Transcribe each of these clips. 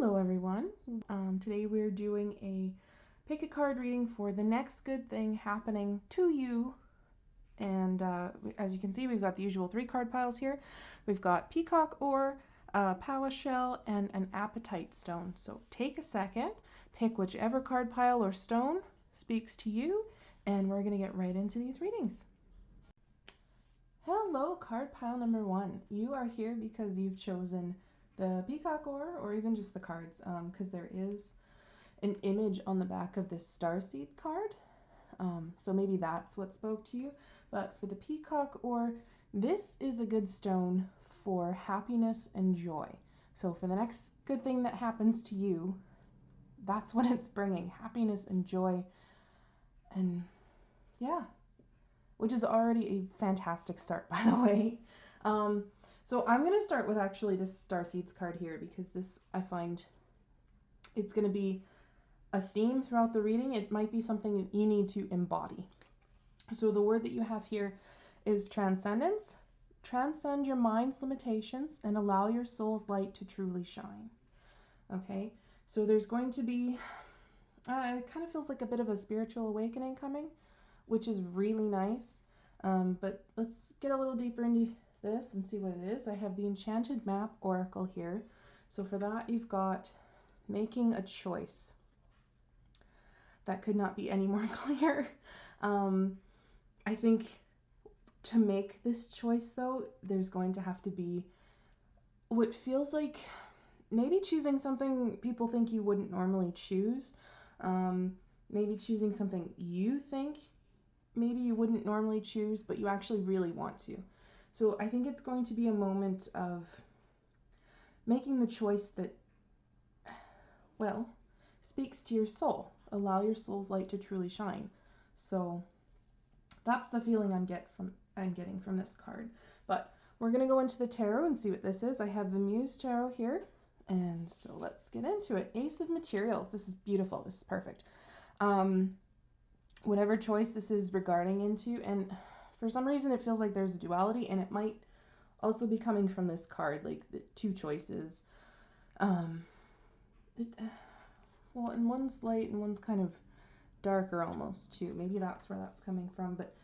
Hello everyone. Today we're doing a pick a card reading for the next good thing happening to you. And as you can see, we've got the usual 3 card piles here. We've got peacock ore, powa shell, and an apatite stone. So take a second, pick whichever card pile or stone speaks to you, and we're going to get right into these readings. Hello, card pile number 1. You are here because you've chosen the peacock ore, or even just the cards, because there is an image on the back of this starseed card, so maybe that's what spoke to you. But for the peacock ore, this is a good stone for happiness and joy. So for the next good thing that happens to you, that's what it's bringing, happiness and joy. And yeah, which is already a fantastic start, by the way. So I'm going to start with actually this Starseeds card here, because this, I find, it's going to be a theme throughout the reading. It might be something that you need to embody. So the word that you have here is transcendence. Transcend your mind's limitations and allow your soul's light to truly shine. Okay, so there's going to be, it kind of feels like a bit of a spiritual awakening coming, which is really nice. But let's get a little deeper into this and see what it is. I have the Enchanted Map Oracle here. So for that, you've got making a choice. That could not be any more clear. I think to make this choice, though, there's going to have to be what feels like maybe choosing something people think you wouldn't normally choose. Maybe choosing something you think maybe you wouldn't normally choose, but you actually really want to. So I think it's going to be a moment of making the choice that, well, speaks to your soul. Allow your soul's light to truly shine. So that's the feeling I'm getting from this card. But we're going to go into the tarot and see what this is. I have the Muse Tarot here, and so let's get into it. Ace of Materials. This is beautiful. This is perfect. Whatever choice this is regarding into, and for some reason it feels like there's a duality, and it might also be coming from this card, like the 2 choices. Well, and one's light and one's kind of darker almost too. Maybe that's where that's coming from. But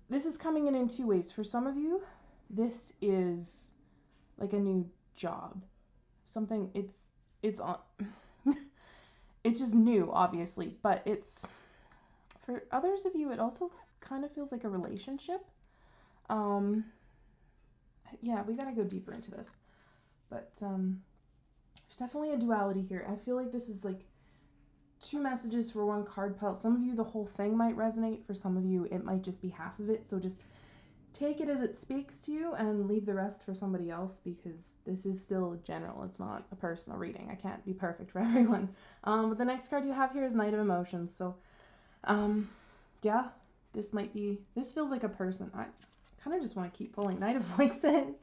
this is coming in 2 ways. For some of you, this is like a new job. Something, it's on it's just new, obviously, but it's, for others of you, it also kind of feels like a relationship. Yeah, we gotta go deeper into this. But there's definitely a duality here. I feel like this is like 2 messages for 1 card pile. Some of you, the whole thing might resonate. For some of you, it might just be half of it. So just take it as it speaks to you and leave the rest for somebody else, because this is still general. It's not a personal reading. I can't be perfect for everyone. But the next card you have here is Knight of Emotions. So yeah, this feels like a person. I kind of just want to keep pulling Knight of Voices.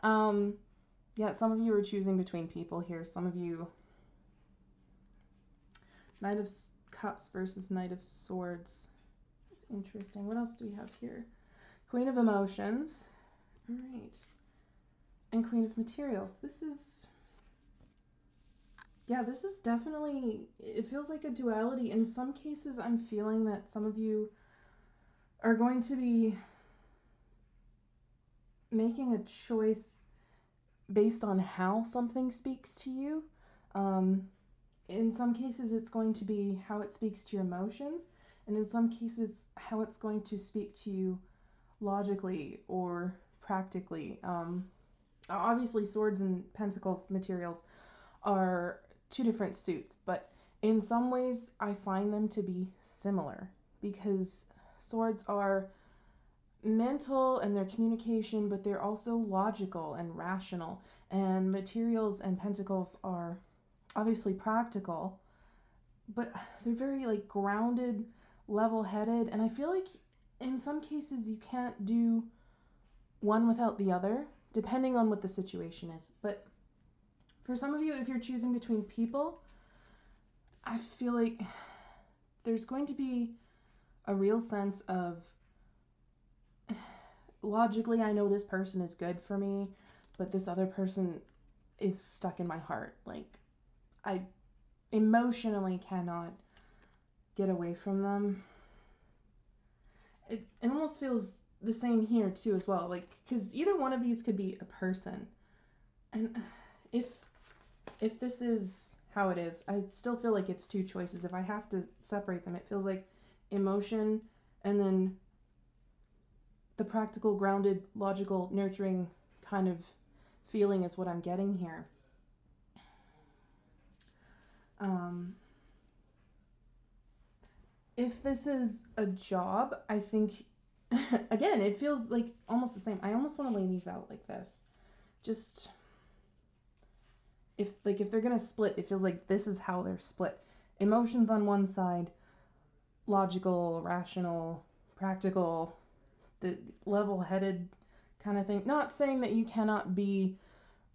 Yeah, some of you are choosing between people here. Some of you, Knight of Cups versus Knight of Swords. It's interesting. What else do we have here? Queen of Emotions. All right. And Queen of Materials. This is definitely, it feels like a duality. In some cases, I'm feeling that some of you are going to be making a choice based on how something speaks to you. In some cases, it's going to be how it speaks to your emotions, and in some cases, how it's going to speak to you logically or practically. Obviously, Swords and Pentacles materials are 2 different suits, but in some ways, I find them to be similar, because Swords are mental and their communication, but they're also logical and rational, and Materials and Pentacles are obviously practical, but they're very like grounded, level-headed, and I feel like in some cases you can't do one without the other, depending on what the situation is. But for some of you, if you're choosing between people, I feel like there's going to be a real sense of, logically, I know this person is good for me, but this other person is stuck in my heart. Like, I emotionally cannot get away from them. It almost feels the same here too as well, like, because either one of these could be a person, and if this is how it is, I still feel like it's two choices. If I have to separate them, it feels like emotion and then the practical, grounded, logical, nurturing kind of feeling is what I'm getting here. If this is a job, I think, again, it feels like almost the same. I almost want to lay these out like this. Just, if they're going to split, it feels like this is how they're split. Emotions on one side, logical, rational, practical, the level-headed kind of thing. Not saying that you cannot be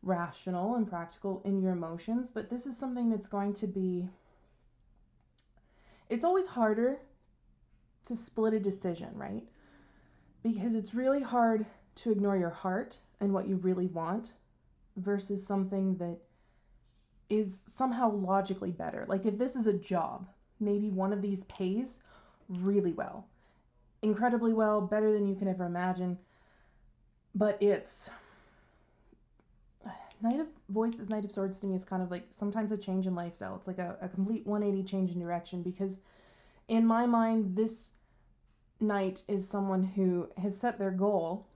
rational and practical in your emotions, but this is something that's going to be, it's always harder to split a decision, right? Because it's really hard to ignore your heart and what you really want versus something that is somehow logically better. Like if this is a job, maybe one of these pays really well, incredibly well, better than you can ever imagine, but it's Knight of Voices, Knight of Swords to me is kind of like sometimes a change in lifestyle. It's like a complete 180 change in direction, because in my mind, this Knight is someone who has set their goal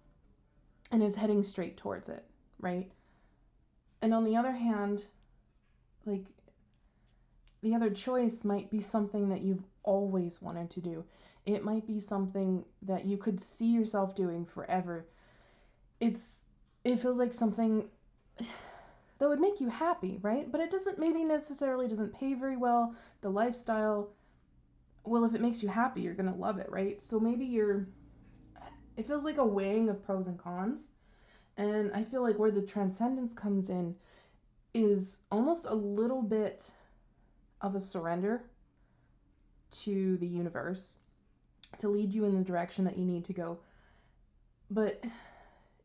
and is heading straight towards it, right? And on the other hand, like, the other choice might be something that you've always wanted to do. It might be something that you could see yourself doing forever. It feels like something that would make you happy, right? But it doesn't, maybe necessarily doesn't pay very well. The lifestyle, well, if it makes you happy, you're gonna love it, right? So maybe it feels like a weighing of pros and cons. And I feel like where the transcendence comes in is almost a little bit of a surrender to the universe to lead you in the direction that you need to go. But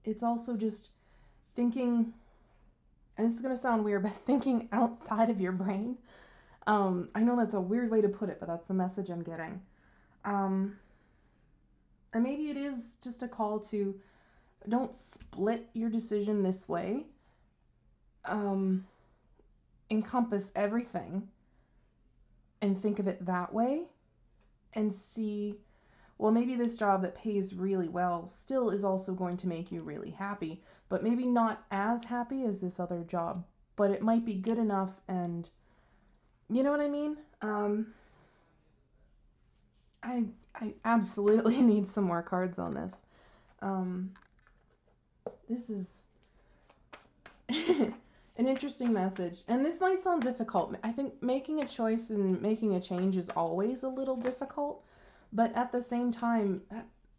it's also just thinking, and this is going to sound weird, but thinking outside of your brain. I know that's a weird way to put it, but that's the message I'm getting. And maybe it is just a call to don't split your decision this way. Encompass everything and think of it that way and see, well, maybe this job that pays really well still is also going to make you really happy, but maybe not as happy as this other job, but it might be good enough, and you know what I mean? I absolutely need some more cards on this. This is an interesting message, and this might sound difficult. I think making a choice and making a change is always a little difficult, but at the same time,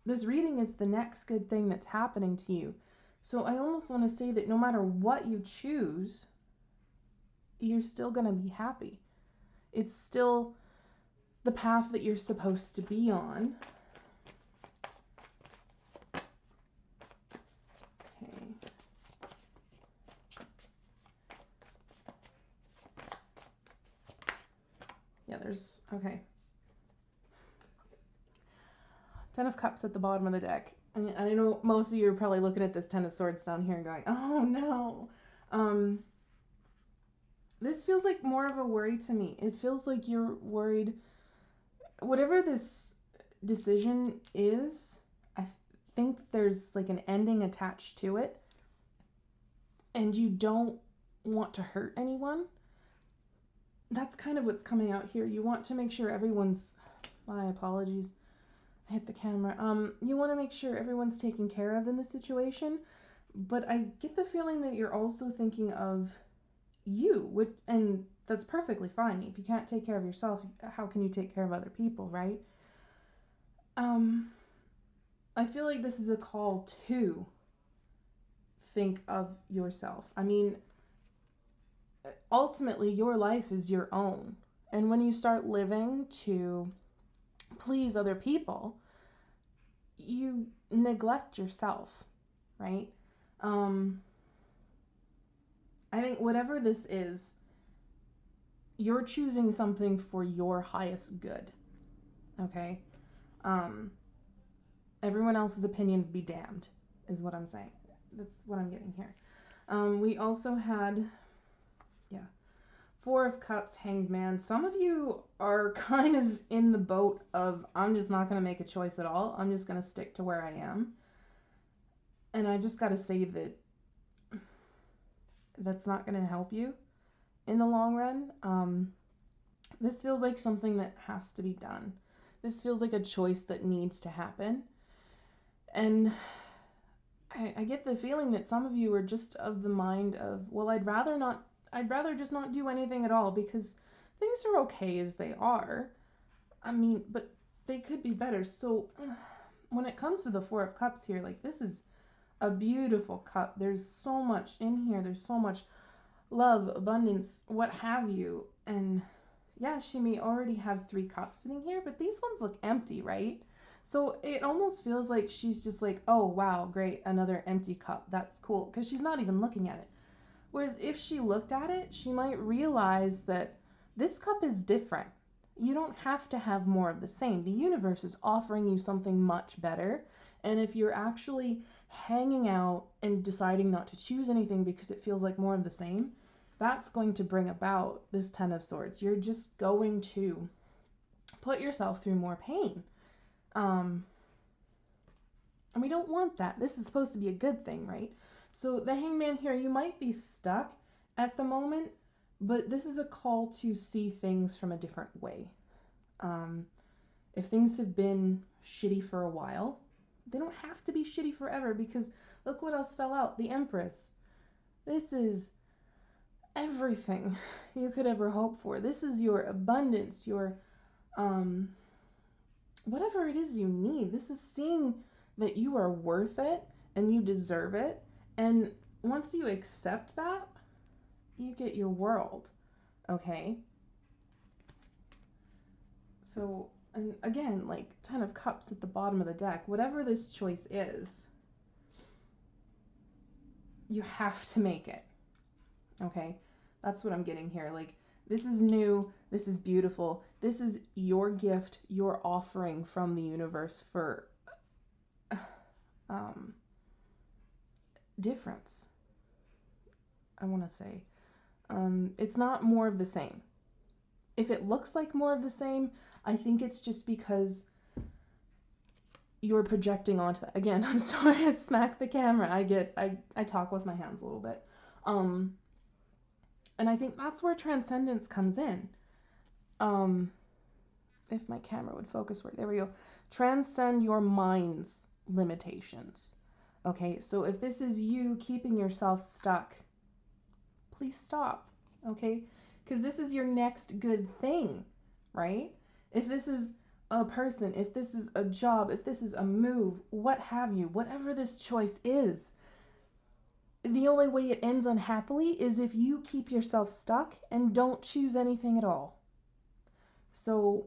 this reading is the next good thing that's happening to you. So I almost want to say that no matter what you choose, you're still going to be happy. It's still the path that you're supposed to be on. Okay. Yeah, there's, okay. 10 of Cups at the bottom of the deck. And I know most of you are probably looking at this 10 of Swords down here and going, oh no. This feels like more of a worry to me. It feels like you're worried. Whatever this decision is, I think there's like an ending attached to it. And you don't want to hurt anyone. That's kind of what's coming out here. You want to make sure everyone's, my apologies, I hit the camera. You want to make sure everyone's taken care of in the situation, but I get the feeling that you're also thinking of you, and that's perfectly fine. If you can't take care of yourself, how can you take care of other people, right? I feel like this is a call to think of yourself. I mean, ultimately, your life is your own. And when you start living to please other people, you neglect yourself, right? I think whatever this is, you're choosing something for your highest good, okay? Everyone else's opinions be damned, is what I'm saying. That's what I'm getting here. We also had, yeah, Four of Cups, Hanged Man. Some of you are kind of in the boat of, I'm just not going to make a choice at all. I'm just going to stick to where I am. And I just got to say that that's not going to help you in the long run. This feels like something that has to be done. This feels like a choice that needs to happen. And I get the feeling that some of you are just of the mind of, well, I'd rather just not do anything at all because things are okay as they are. I mean, but they could be better. So when it comes to the Four of Cups here, like, this is a beautiful cup. There's so much in here. There's so much love, abundance, what have you. And yeah, she may already have 3 cups sitting here, but these ones look empty, right? So it almost feels like she's just like, oh, wow, great, another empty cup. That's cool, because she's not even looking at it. Whereas if she looked at it, she might realize that this cup is different. You don't have to have more of the same. The universe is offering you something much better. And if you're actually hanging out and deciding not to choose anything because it feels like more of the same, that's going to bring about this Ten of Swords. You're just going to put yourself through more pain. And we don't want that. This is supposed to be a good thing, right? So the Hangman here, you might be stuck at the moment, but this is a call to see things from a different way. If things have been shitty for a while, they don't have to be shitty forever, because look what else fell out. The Empress. This is everything you could ever hope for. This is your abundance, your whatever it is you need. This is seeing that you are worth it and you deserve it. And once you accept that, you get your world, okay? So, and again, like, Ten of Cups at the bottom of the deck, whatever this choice is, you have to make it, okay? That's what I'm getting here. Like, this is new, this is beautiful, this is your gift, your offering from the universe for difference, I want to say. It's not more of the same. If it looks like more of the same, I think it's just because you're projecting onto that. Again, I'm sorry I smacked the camera. I talk with my hands a little bit. And I think that's where transcendence comes in. If my camera would focus right, there we go. Transcend your mind's limitations. Okay, so if this is you keeping yourself stuck, please stop, okay? Because this is your next good thing, right? If this is a person, if this is a job, if this is a move, what have you, whatever this choice is, the only way it ends unhappily is if you keep yourself stuck and don't choose anything at all. So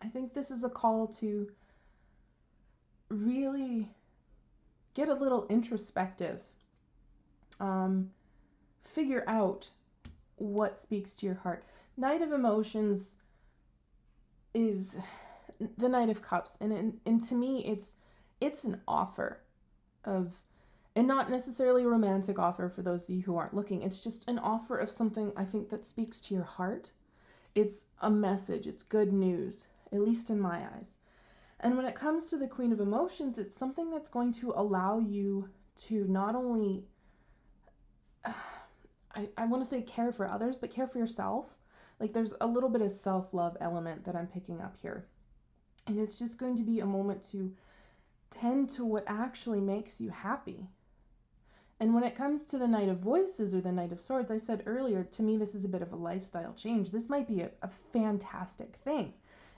I think this is a call to really get a little introspective. Figure out what speaks to your heart. Knight of Emotions is the Knight of Cups, and to me it's an offer of, and not necessarily a romantic offer for those of you who aren't looking. It's just an offer of something I think that speaks to your heart. It's a message. It's good news, at least in my eyes. And when it comes to the Queen of Emotions, it's something that's going to allow you to not only, I want to say care for others, but care for yourself. Like, there's a little bit of self-love element that I'm picking up here. And it's just going to be a moment to tend to what actually makes you happy. And when it comes to the Knight of Voices or the Knight of Swords, I said earlier, to me this is a bit of a lifestyle change. This might be a fantastic thing,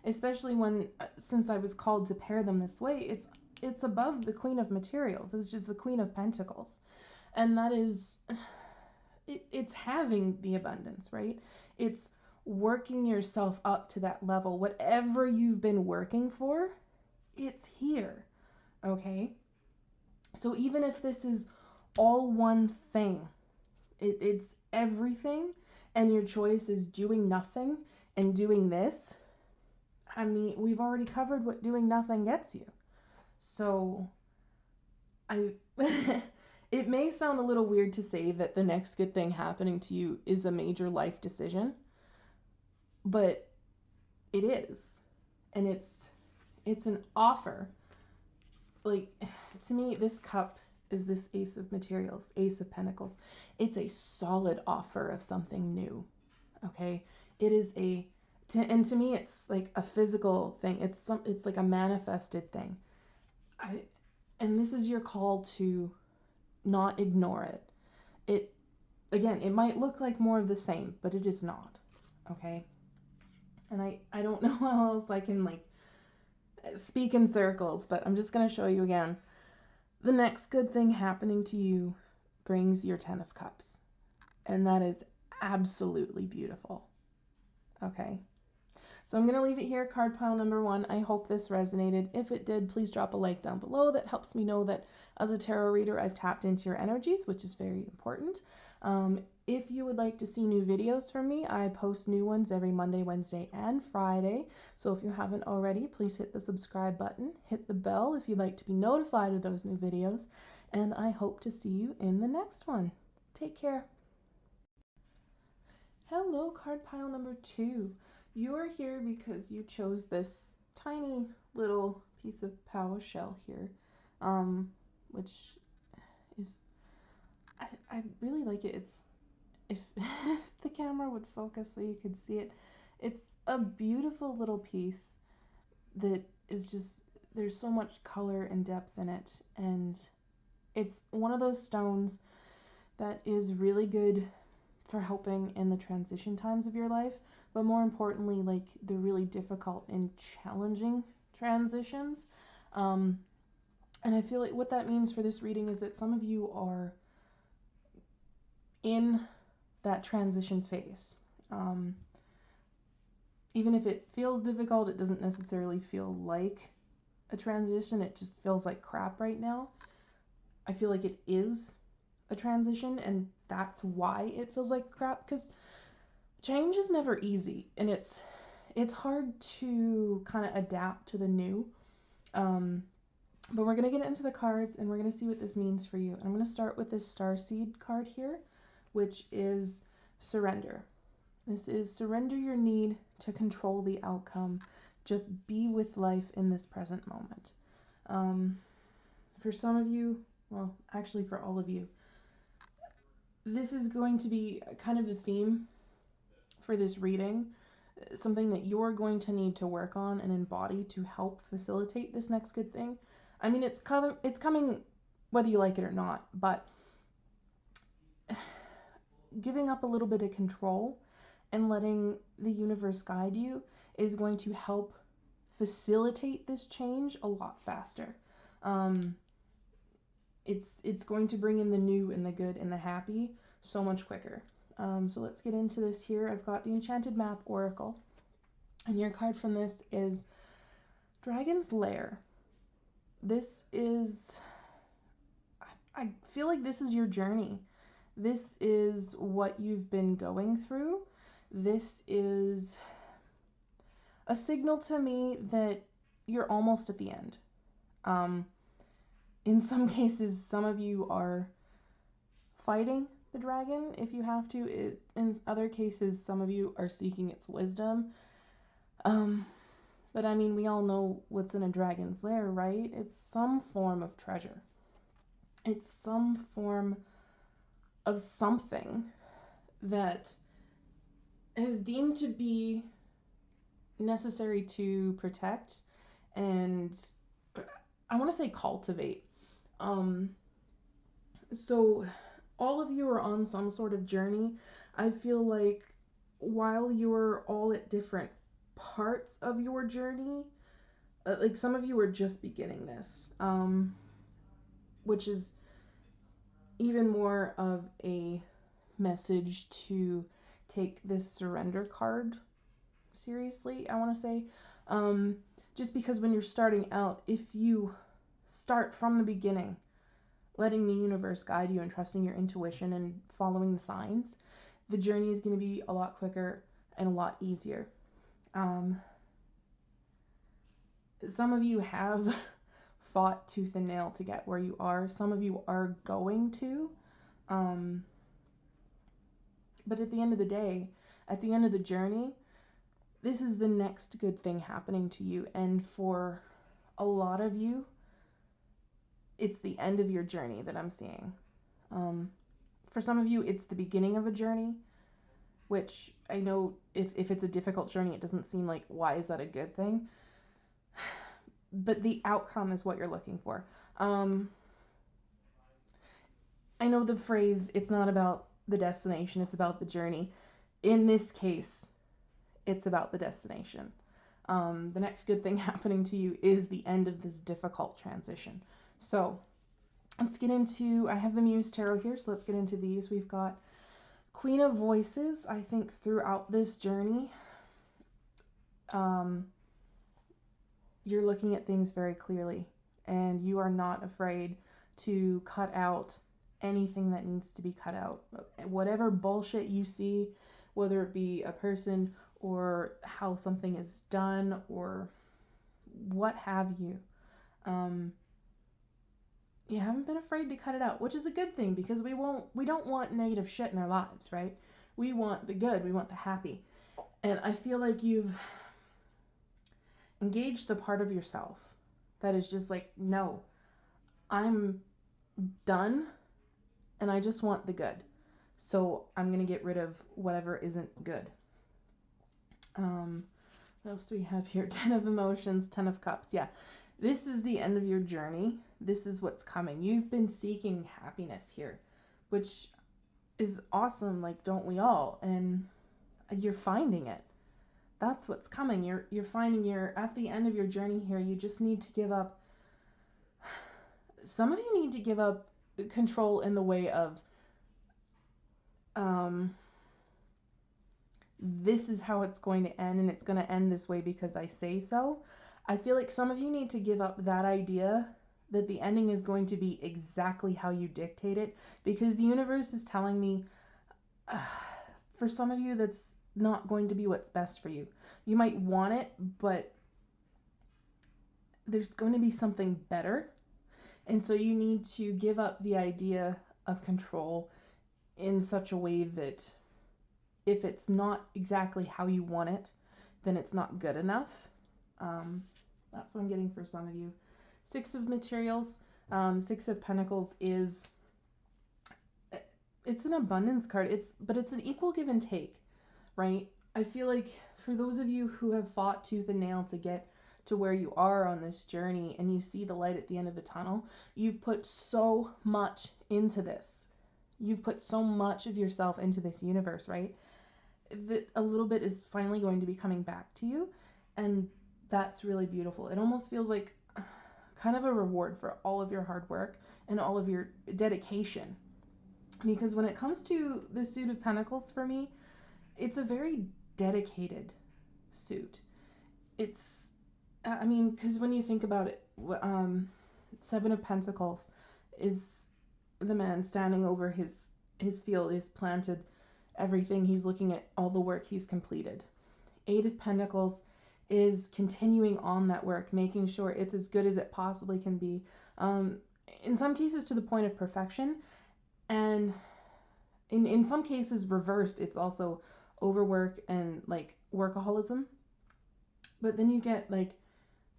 especially when, since I was called to pair them this way, it's above the Queen of Materials. It's just the Queen of Pentacles. And that is, it's having the abundance, right? It's working yourself up to that level. Whatever you've been working for, it's here, okay? So even if this is all one thing, it's everything, and your choice is doing nothing and doing this, I mean, we've already covered what doing nothing gets you. So it may sound a little weird to say that the next good thing happening to you is a major life decision, but it is. And it's an offer. Like, to me, this cup is this Ace of Materials, Ace of Pentacles. It's a solid offer of something new. Okay? It is and to me it's like a physical thing. It's like a manifested thing. And this is your call to not ignore it. It might look like more of the same, but it is not. Okay? And I don't know how else I can like speak in circles, but I'm just going to show you again. The next good thing happening to you brings your 10 of Cups. And that is absolutely beautiful. Okay? So I'm going to leave it here, card pile number 1. I hope this resonated. If it did, please drop a like down below. That helps me know that as a tarot reader, I've tapped into your energies, which is very important. If you would like to see new videos from me, I post new ones every Monday, Wednesday, and Friday. So if you haven't already, please hit the subscribe button. Hit the bell if you'd like to be notified of those new videos. And I hope to see you in the next one. Take care. Hello, card pile number 2. You are here because you chose this tiny little piece of power shell here, which is, I really like it. It's, if the camera would focus so you could see it, it's a beautiful little piece that is just, there's so much color and depth in it, and it's one of those stones that is really good for helping in the transition times of your life, but more importantly, like the really difficult and challenging transitions. And I feel like what that means for this reading is that some of you are in that transition phase. Even if it feels difficult, it doesn't necessarily feel like a transition. It just feels like crap right now. I feel like it is a transition, and that's why it feels like crap, because change is never easy, and it's hard to kind of adapt to the new. But we're going to get into the cards, and we're going to see what this means for you. And I'm going to start with this Starseed card here, which is surrender. This is surrender your need to control the outcome. Just be with life in this present moment. For some of you, well, actually for all of you, this is going to be kind of the theme for this reading, something that you're going to need to work on and embody to help facilitate this next good thing. I mean, it's coming whether you like it or not, but giving up a little bit of control and letting the universe guide you is going to help facilitate this change a lot faster. It's going to bring in the new and the good and the happy so much quicker. So let's get into this here. I've got the Enchanted Map Oracle, and your card from this is Dragon's Lair. This is, I feel like this is your journey. This is what you've been going through. This is a signal to me that you're almost at the end. In some cases, some of you are fighting the dragon if you have to. In other cases, some of you are seeking its wisdom. But I mean, we all know what's in a dragon's lair, right? It's some form of treasure. It's some form of something that is deemed to be necessary to protect and, I want to say, cultivate. So all of you are on some sort of journey. I feel like while you're all at different parts of your journey, like some of you are just beginning this, which is even more of a message to take this surrender card seriously, I want to say. Just because when you're starting out, if you start from the beginning, letting the universe guide you and trusting your intuition and following the signs, the journey is going to be a lot quicker and a lot easier. Some of you have fought tooth and nail to get where you are. Some of you are going to. But at the end of the day, at the end of the journey, this is the next good thing happening to you. And for a lot of you, it's the end of your journey that I'm seeing. For some of you, it's the beginning of a journey, which I know if it's a difficult journey, it doesn't seem like, why is that a good thing? But the outcome is what you're looking for. I know the phrase, it's not about the destination, it's about the journey. In this case, it's about the destination. The next good thing happening to you is the end of this difficult transition. So let's get into, I have the Muse Tarot here, so let's get into these. We've got Queen of Voices. I think throughout this journey, you're looking at things very clearly, and you are not afraid to cut out anything that needs to be cut out. Whatever bullshit you see, whether it be a person or how something is done or what have you, you haven't been afraid to cut it out, which is a good thing, because we don't want negative shit in our lives, right? We want the good, we want the happy. And I feel like you've engaged the part of yourself that is just like, no, I'm done and I just want the good. So I'm going to get rid of whatever isn't good. What else do we have here? 10 of Emotions, 10 of Cups. Yeah, this is the end of your journey. This is what's coming. You've been seeking happiness here, which is awesome. Like, don't we all? And you're finding it. That's what's coming. You're finding you're at the end of your journey here. You just need to give up. Some of you need to give up control in the way of this is how it's going to end, and it's going to end this way because I say so. I feel like some of you need to give up that idea that the ending is going to be exactly how you dictate it, because the universe is telling me for some of you that's not going to be what's best for you. You might want it, but there's going to be something better. And so you need to give up the idea of control in such a way that if it's not exactly how you want it, then it's not good enough. That's what I'm getting for some of you. 6 of Materials, 6 of Pentacles is, it's an abundance card. But it's an equal give and take, right? I feel like for those of you who have fought tooth and nail to get to where you are on this journey and you see the light at the end of the tunnel, you've put so much into this. You've put so much of yourself into this universe, right? That a little bit is finally going to be coming back to you, and that's really beautiful. It almost feels like kind of a reward for all of your hard work and all of your dedication. Because when it comes to the suit of Pentacles, for me, it's a very dedicated suit. It's, I mean, because when you think about it, 7 of Pentacles is the man standing over his field. He's planted everything. He's looking at all the work he's completed. 8 of Pentacles is continuing on that work, making sure it's as good as it possibly can be. In some cases to the point of perfection, and in some cases reversed, it's also overwork and like workaholism. But then you get like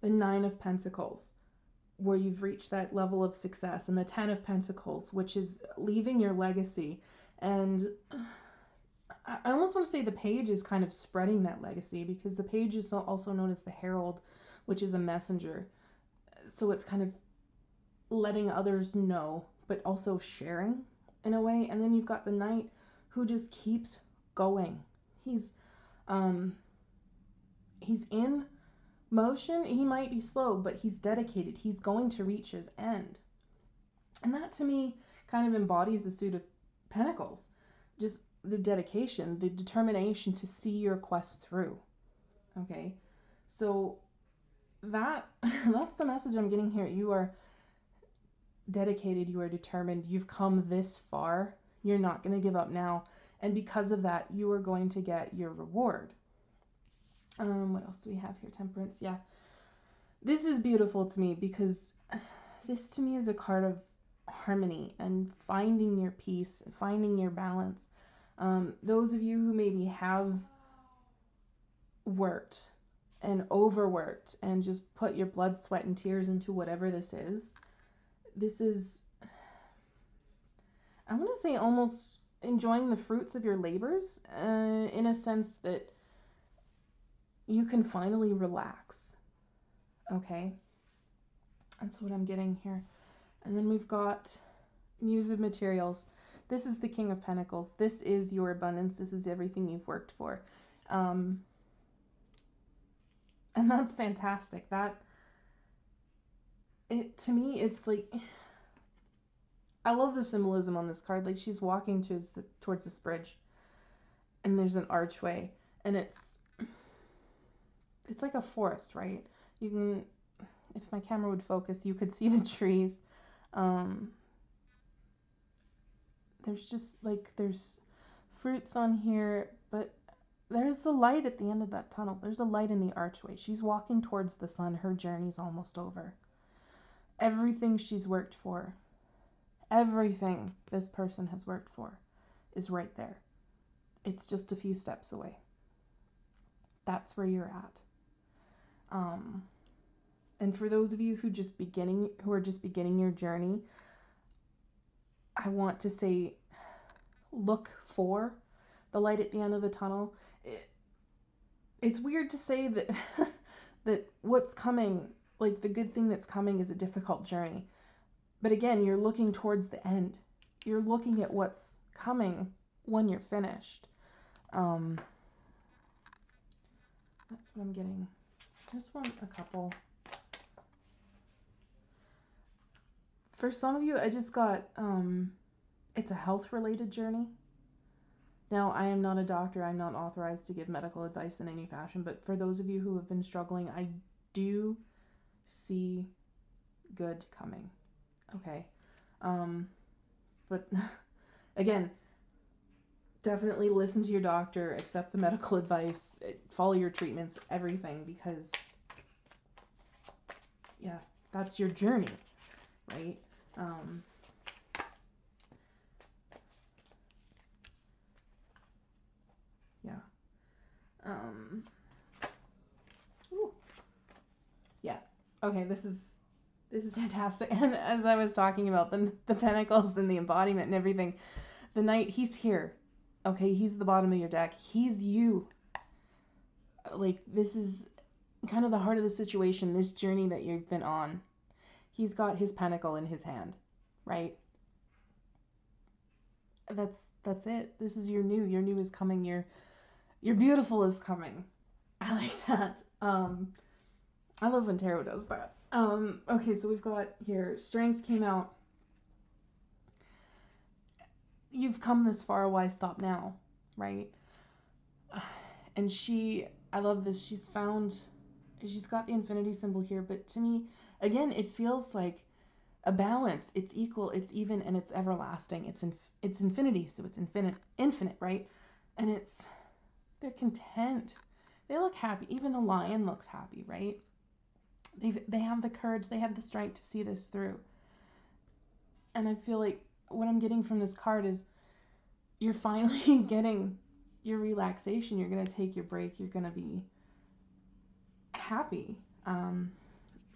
the 9 of Pentacles, where you've reached that level of success, and the 10 of Pentacles, which is leaving your legacy. And I almost want to say the page is kind of spreading that legacy, because the page is also known as the herald, which is a messenger. So it's kind of letting others know, but also sharing in a way. And then you've got the knight, who just keeps going. He's in motion. He might be slow, but he's dedicated. He's going to reach his end. And that to me kind of embodies the suit of Pentacles. Just the dedication, the determination to see your quest through. Okay, so that's the message I'm getting here. You are dedicated, you are determined, you've come this far, you're not going to give up now. And because of that, you are going to get your reward. What else do we have here? Temperance. Yeah. This is beautiful to me because this to me is a card of harmony and finding your peace, finding your balance. Those of you who maybe have worked and overworked and just put your blood, sweat, and tears into whatever this is, I want to say almost enjoying the fruits of your labors, in a sense that you can finally relax. Okay? That's what I'm getting here. And then we've got Muse of Materials. This is the King of Pentacles. This is your abundance. This is everything you've worked for. And that's fantastic. To me, it's like, I love the symbolism on this card. Like, she's walking towards this bridge, and there's an archway, and it's like a forest, right? You can, if my camera would focus, you could see the trees. There's just like, there's fruits on here, but there's the light at the end of that tunnel. There's a light in the archway. She's walking towards the sun. Her journey's almost over. Everything she's worked for, everything this person has worked for is right there. It's just a few steps away. That's where you're at. And for those of you who are just beginning your journey, I want to say, look for the light at the end of the tunnel. It's weird to say that that what's coming, like the good thing that's coming, is a difficult journey. But again, you're looking towards the end. You're looking at what's coming when you're finished. That's what I'm getting. I just want a couple. For some of you, I just got, it's a health-related journey. Now, I am not a doctor. I'm not authorized to give medical advice in any fashion, but for those of you who have been struggling, I do see good coming. Okay. But again, definitely listen to your doctor, accept the medical advice, follow your treatments, everything, because yeah, that's your journey, right? Yeah. Ooh. Yeah. Okay, this is fantastic. And as I was talking about the pentacles and the embodiment and everything, the knight, he's here. Okay, he's the bottom of your deck. He's you. Like, this is kind of the heart of the situation, this journey that you've been on. He's got his pentacle in his hand, right? That's it. This is your new. Your new is coming. Your beautiful is coming. I like that. I love when tarot does that. Okay, so we've got here, Strength came out. You've come this far, why stop now, right? And I love this, she's got the infinity symbol here, but to me, again, it feels like a balance. It's equal, it's even, and it's everlasting. It's infinity, so it's infinite, right? And they're content. They look happy. Even the lion looks happy, right? They have the courage, they have the strength to see this through. And I feel like what I'm getting from this card is you're finally getting your relaxation. You're going to take your break. You're going to be happy. The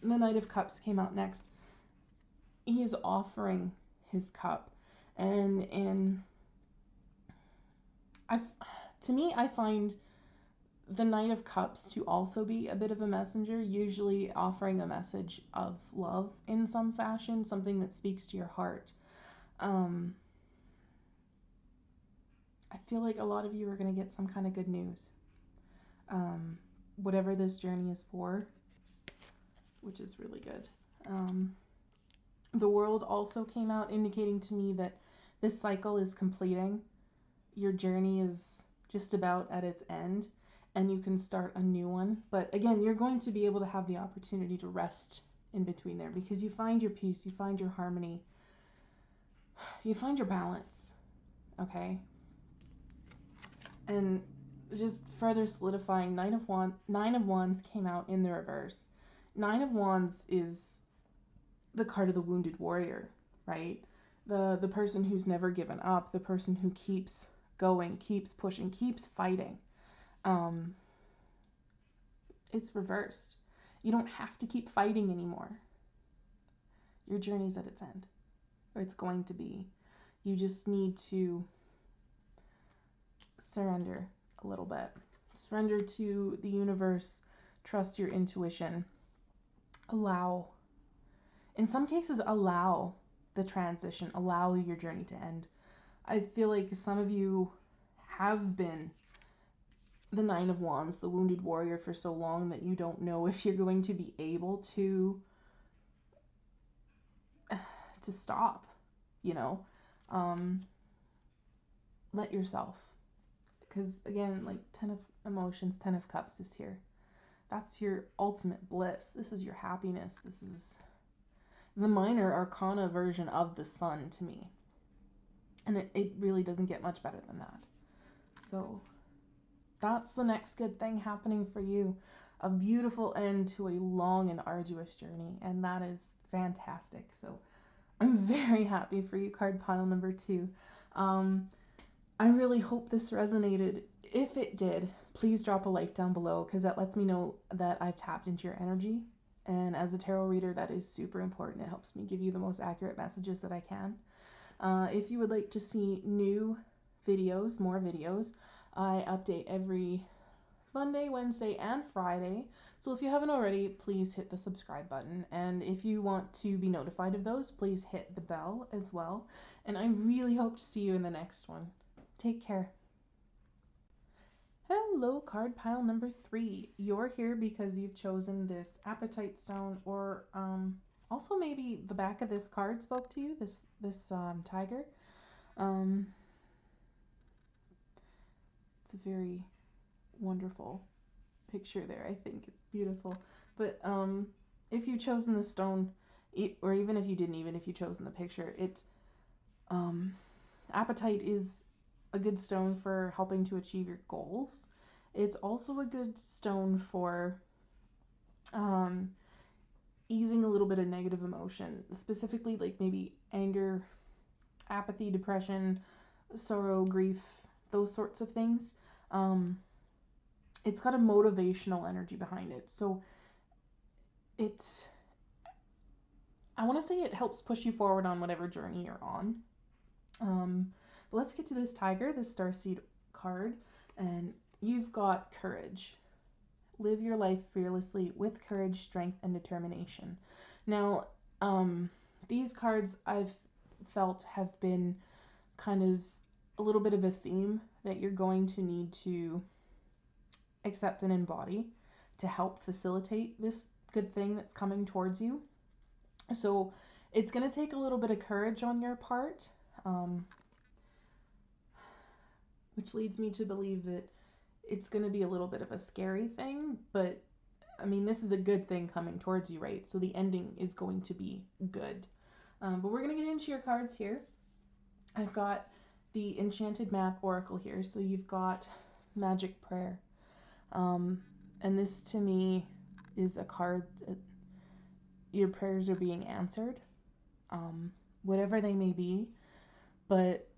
Knight of Cups came out next. He's offering his cup. And to me, I find the Knight of Cups to also be a bit of a messenger, usually offering a message of love in some fashion, something that speaks to your heart. I feel like a lot of you are going to get some kind of good news. Whatever this journey is for, which is really good. The World also came out, indicating to me that this cycle is completing. Your journey is just about at its end, and you can start a new one. But again, you're going to be able to have the opportunity to rest in between there, because you find your peace, you find your harmony, you find your balance. Okay? And just further solidifying, Nine of Wands came out in the reverse. Nine of Wands is the card of the wounded warrior, right? The person who's never given up, the person who keeps going, keeps pushing, keeps fighting. It's reversed. You don't have to keep fighting anymore. Your journey's at its end, or it's going to be. You just need to surrender a little bit. Surrender to the universe, trust your intuition, allow, in some cases, allow the transition, allow your journey to end. I feel like some of you have been the Nine of Wands, the wounded warrior, for so long that you don't know if you're going to be able to stop, you know. Let yourself, because again, like 10 of emotions, 10 of cups is here. That's your ultimate bliss. This is your happiness. This is the minor arcana version of the sun to me. And it really doesn't get much better than that. So that's the next good thing happening for you. A beautiful end to a long and arduous journey. And that is fantastic. So I'm very happy for you, card pile number 2. I really hope this resonated. If it did, please drop a like down below, because that lets me know that I've tapped into your energy. And as a tarot reader, that is super important. It helps me give you the most accurate messages that I can. If you would like to see new videos, more videos, I update every Monday, Wednesday, and Friday. So if you haven't already, please hit the subscribe button. And if you want to be notified of those, please hit the bell as well. And I really hope to see you in the next one. Take care. Hello, card pile number 3. You're here because you've chosen this apatite stone, or also maybe the back of this card spoke to you, this tiger. It's a very wonderful picture there. I think it's beautiful. But if you've chosen the stone, or even if you didn't, even if you chosen the picture, apatite is a good stone for helping to achieve your goals. It's also a good stone for easing a little bit of negative emotion, specifically like maybe anger, apathy, depression, sorrow, grief, those sorts of things. It's got a motivational energy behind it. So I want to say it helps push you forward on whatever journey you're on. But let's get to this tiger, this starseed card, and you've got courage. Live your life fearlessly with courage, strength, and determination. Now, these cards I've felt have been kind of a little bit of a theme that you're going to need to accept and embody to help facilitate this good thing that's coming towards you. So it's going to take a little bit of courage on your part, which leads me to believe that it's going to be a little bit of a scary thing, but I mean, this is a good thing coming towards you, right? So the ending is going to be good. But we're going to get into your cards here. I've got the Enchanted Map Oracle here. So you've got Magic Prayer. And this to me is a card that your prayers are being answered, whatever they may be. But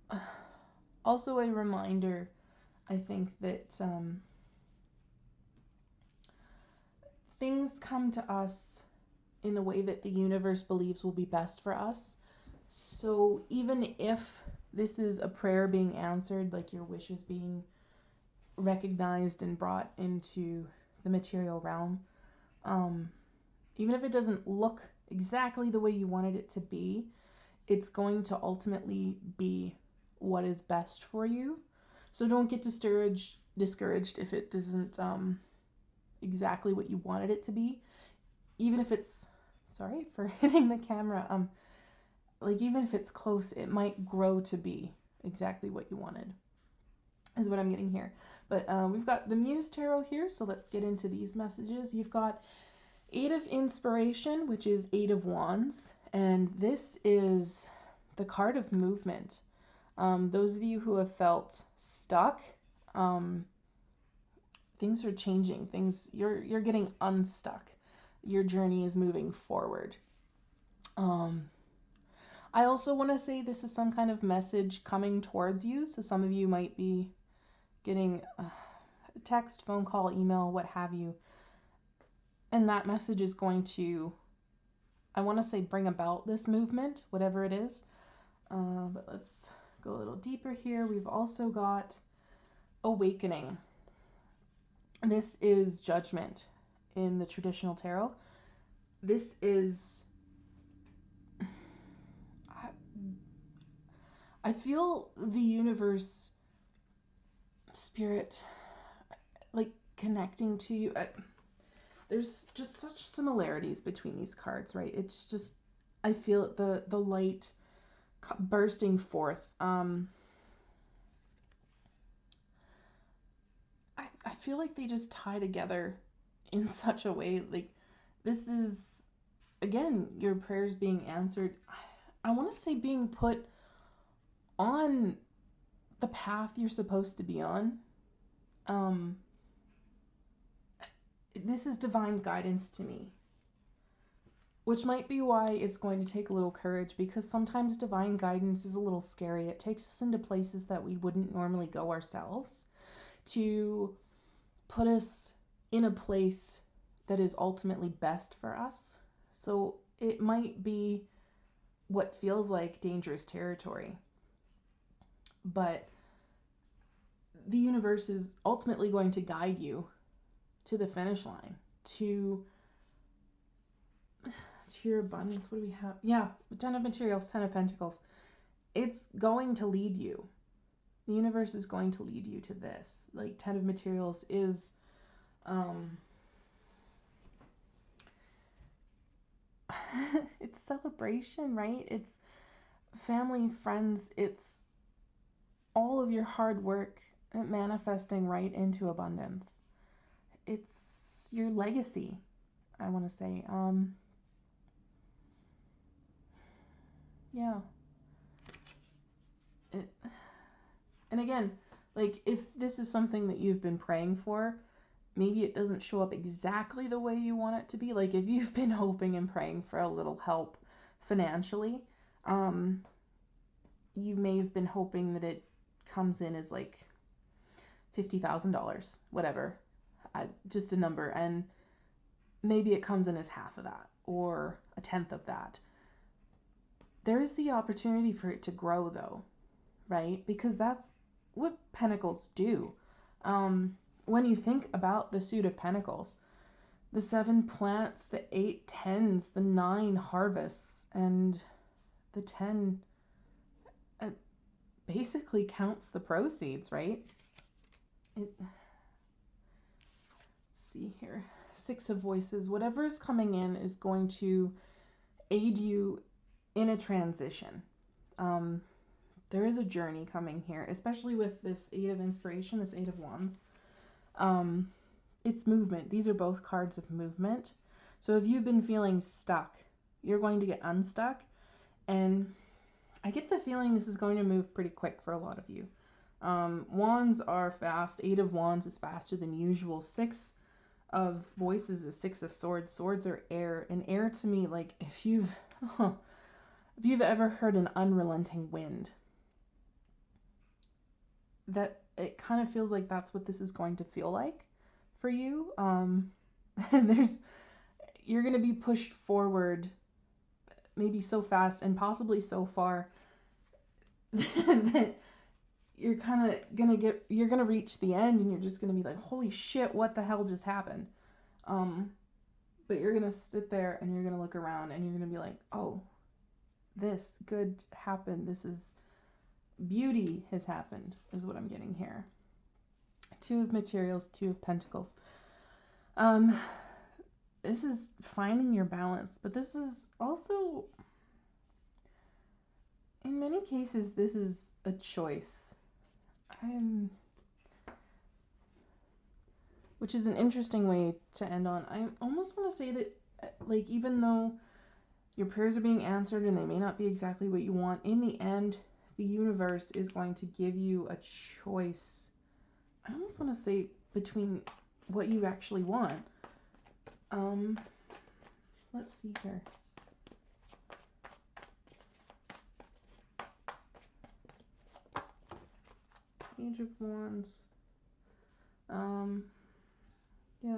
also a reminder, I think, that things come to us in the way that the universe believes will be best for us. So even if this is a prayer being answered, like your wishes being recognized and brought into the material realm, even if it doesn't look exactly the way you wanted it to be, it's going to ultimately be what is best for you. So don't get discouraged if it doesn't exactly what you wanted it to be. Even if it's, sorry for hitting the camera, like even if it's close, it might grow to be exactly what you wanted, is what I'm getting here. But we've got the Muse Tarot here, so let's get into these messages. You've got 8 of Inspiration, which is 8 of Wands, and this is the card of movement. Those of you who have felt stuck, Things are changing. You're getting unstuck. Your journey is moving forward. I also want to say this is some kind of message coming towards you. So some of you might be getting a text, phone call, email, what have you. And that message is going to, I want to say, bring about this movement, whatever it is. But let's go a little deeper here. We've also got awakening. This is judgment in the traditional tarot. This is, I feel the universe, spirit, like connecting to you. There's just such similarities between these cards, right? It's just, I feel the light bursting forth. I feel like they just tie together in such a way. Like, this is, again, your prayers being answered. I want to say being put on the path you're supposed to be on. This is divine guidance to me, which might be why it's going to take a little courage, because sometimes divine guidance is a little scary. It takes us into places that we wouldn't normally go ourselves to put us in a place that is ultimately best for us. So it might be what feels like dangerous territory, but the universe is ultimately going to guide you to the finish line, to your abundance. What do we have? Yeah, 10 of materials, 10 of pentacles. It's going to lead you. The universe is going to lead you to this. Like, 10 of materials is it's celebration, right? It's family, friends, it's all of your hard work manifesting right into abundance. It's your legacy, I want to say. Yeah. And again, like, if this is something that you've been praying for, maybe it doesn't show up exactly the way you want it to be. Like, if you've been hoping and praying for a little help financially, you may have been hoping that it comes in as like $50,000, whatever, just a number, and maybe it comes in as half of that or a tenth of that. There is the opportunity for it to grow, though, right? Because that's what Pentacles do. When you think about the suit of Pentacles, the 7 plants, the 8 tens, the 9 harvests, and the 10 basically counts the proceeds, right? Let's see here. 6 of voices. Whatever's coming in is going to aid you in a transition. There is a journey coming here, especially with this 8 of inspiration, this 8 of wands. It's movement. These are both cards of movement. So if you've been feeling stuck, you're going to get unstuck. And I get the feeling this is going to move pretty quick for a lot of you. Wands are fast. 8 of wands is faster than usual. 6 of voices is 6 of swords. Swords are air. And air to me, like, if you've ever heard an unrelenting wind, that it kind of feels like that's what this is going to feel like for you. And you're going to be pushed forward maybe so fast and possibly so far that you're kind of you're going to reach the end and you're just going to be like, holy shit, what the hell just happened? But you're going to sit there and you're going to look around and you're going to be like, oh, this good happened. This is beauty has happened, is what I'm getting here. 2 of materials, 2 of pentacles. This is finding your balance, but this is also, in many cases, this is a choice. Which is an interesting way to end on. I almost want to say that, like, even though your prayers are being answered and they may not be exactly what you want, in the end, the universe is going to give you a choice I almost want to say between what you actually want. Let's see here. Page of Wands. Yeah.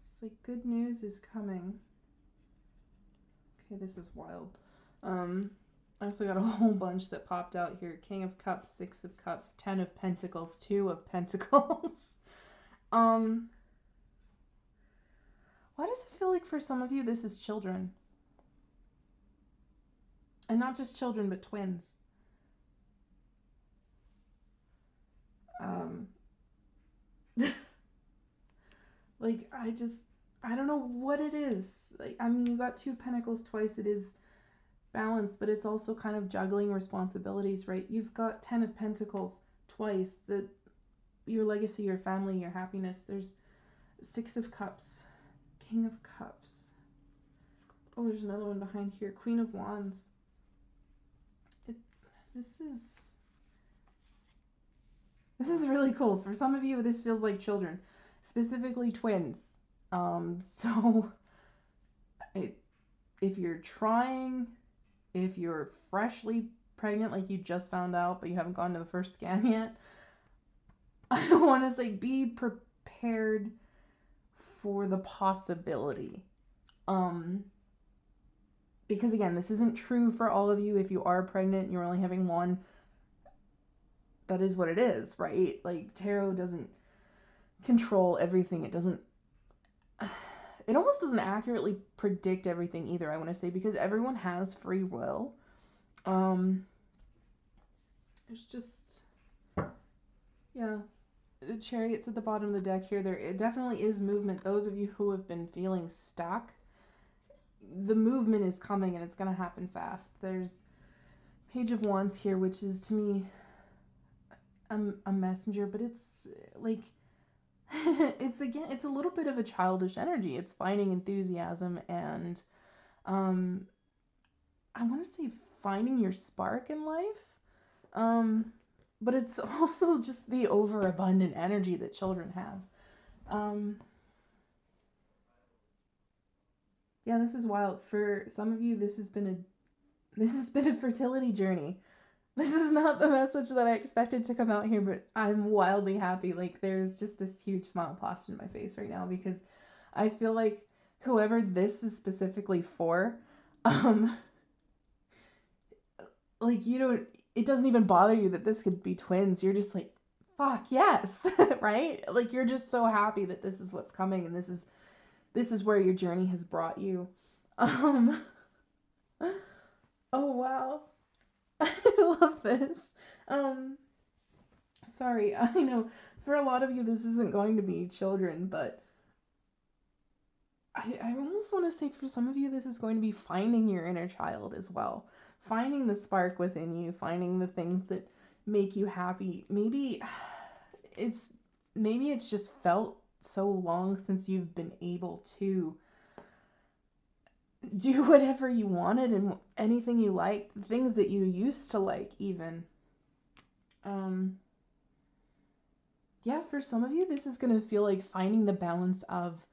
It's like good news is coming. Okay, this is wild. I also got a whole bunch that popped out here. King of Cups, Six of Cups, Ten of Pentacles, Two of Pentacles. Why does it feel like for some of you this is children? And not just children, but twins. Like, I don't know what it is. Like, I mean, you got Two of Pentacles twice. It is balance, but it's also kind of juggling responsibilities, right? You've got Ten of Pentacles twice, your legacy, your family, your happiness. There's Six of Cups, King of Cups. Oh, there's another one behind here, Queen of Wands. This is really cool. For some of you, this feels like children, specifically twins. So if you're trying, if you're freshly pregnant, like you just found out, but you haven't gone to the first scan yet, I want to say be prepared for the possibility. Because again, this isn't true for all of you. If you are pregnant and you're only having one, that is what it is, right? Like, tarot doesn't control everything. It almost doesn't accurately predict everything either, I want to say, because everyone has free will. There's just, yeah, the Chariot's at the bottom of the deck here. It definitely is movement. Those of you who have been feeling stuck, the movement is coming and it's going to happen fast. There's Page of Wands here, which is to me a messenger, but it's like, it's a little bit of a childish energy. It's finding enthusiasm and I want to say finding your spark in life. But it's also just the overabundant energy that children have. Yeah, this is wild. For some of you, this has been a fertility journey. This is not the message that I expected to come out here, but I'm wildly happy. Like, there's just this huge smile plastered in my face right now because I feel like whoever this is specifically for, like, it doesn't even bother you that this could be twins. You're just like, fuck yes, right? Like, you're just so happy that this is what's coming and this is where your journey has brought you. Oh wow. I love this. Sorry, I know for a lot of you this isn't going to be children, but I almost want to say for some of you this is going to be finding your inner child as well. Finding the spark within you, finding the things that make you happy. Maybe it's just felt so long since you've been able to do whatever you wanted and anything you liked, things that you used to like even. Yeah, for some of you, this is going to feel like finding the balance of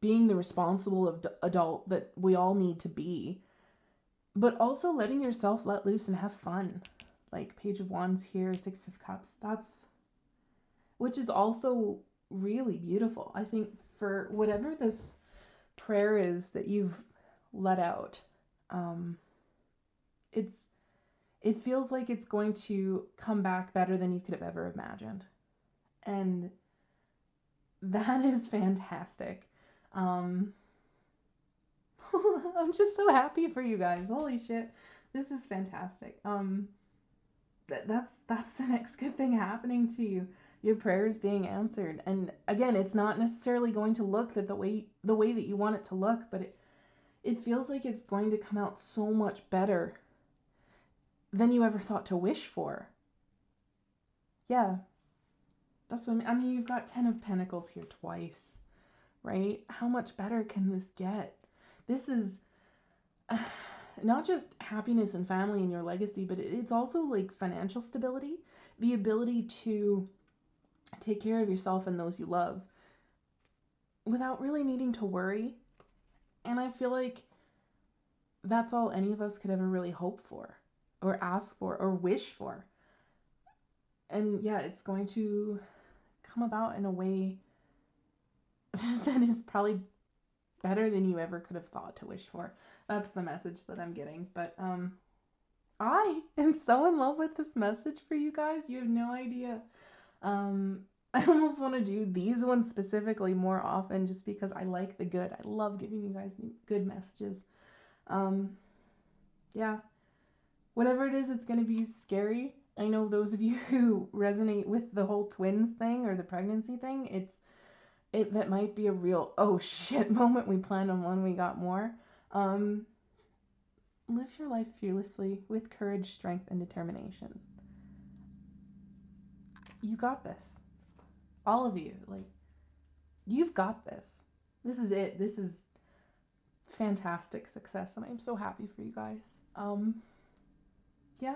being the responsible adult that we all need to be, but also letting yourself let loose and have fun. Like Page of Wands here, Six of Cups, which is also really beautiful. I think for whatever this prayer is that you've let out, it feels like it's going to come back better than you could have ever imagined. And that is fantastic. I'm just so happy for you guys. Holy shit. This is fantastic. That's the next good thing happening to you. Your prayers being answered. And again, it's not necessarily going to look the way that you want it to look, but it feels like it's going to come out so much better than you ever thought to wish for. Yeah. That's what I mean, you've got Ten of Pentacles here twice, right? How much better can this get? This is not just happiness and family and your legacy, but it's also like financial stability, the ability to take care of yourself and those you love without really needing to worry. And I feel like that's all any of us could ever really hope for or ask for or wish for. And yeah, it's going to come about in a way that is probably better than you ever could have thought to wish for. That's the message that I'm getting. But I am so in love with this message for you guys. You have no idea. I almost want to do these ones specifically more often just because I like the good. I love giving you guys good messages. Yeah. Whatever it is, it's going to be scary. I know those of you who resonate with the whole twins thing or the pregnancy thing, that might be a real oh shit moment. We planned on one, we got more. Live your life fearlessly with courage, strength, and determination. You got this. All of you, like, you've got this. This is it. This is fantastic success, and I'm so happy for you guys. Yeah,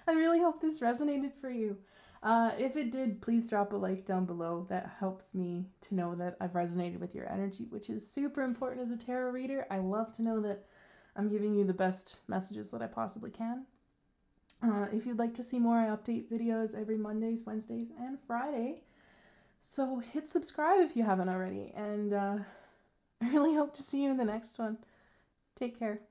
I really hope this resonated for you. If it did, please drop a like down below. That helps me to know that I've resonated with your energy, which is super important as a tarot reader. I love to know that I'm giving you the best messages that I possibly can. If you'd like to see more, I update videos every Mondays, Wednesdays, and Friday. So hit subscribe if you haven't already. And I really hope to see you in the next one. Take care.